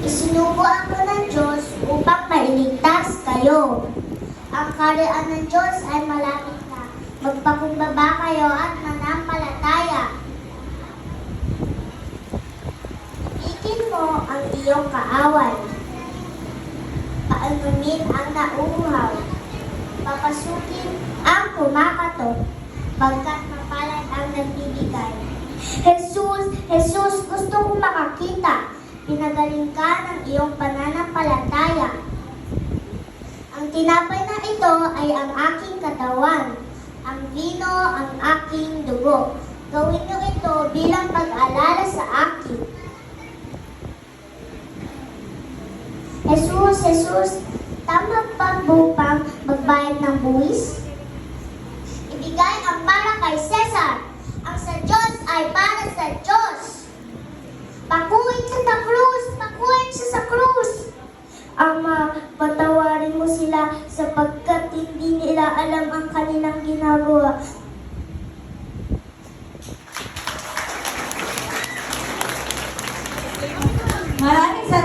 Isinugo ako ng Diyos upang mailigtas kayo. Ang kaharian ng Diyos ay malapit na. Magpakumbaba kayo at manampalataya. Ikin mo ang iyong kaaway. Paanumin ang nauuhaw. Papasukin ang kumakatok. Pagkat mapalad ang nagbibigay. Jesus, gusto kong makakita. Pinagaling ka ng iyong pananampalataya. Ang tinapay na ito ay ang aking katawan. Ang vino ang aking dugo. Gawin niyo ito bilang pag-alala sa akin. Jesus, tama ba bang magbayad ng buwis? Ibigay ang para kay Cesar. Ang sa Diyos ay para sa Diyos. Pakuin siya sa krus! Pakuin siya sa krus! Ama, patawarin mo sila sapagkat hindi nila alam ang kanilang ginagawa. Maraming salamat.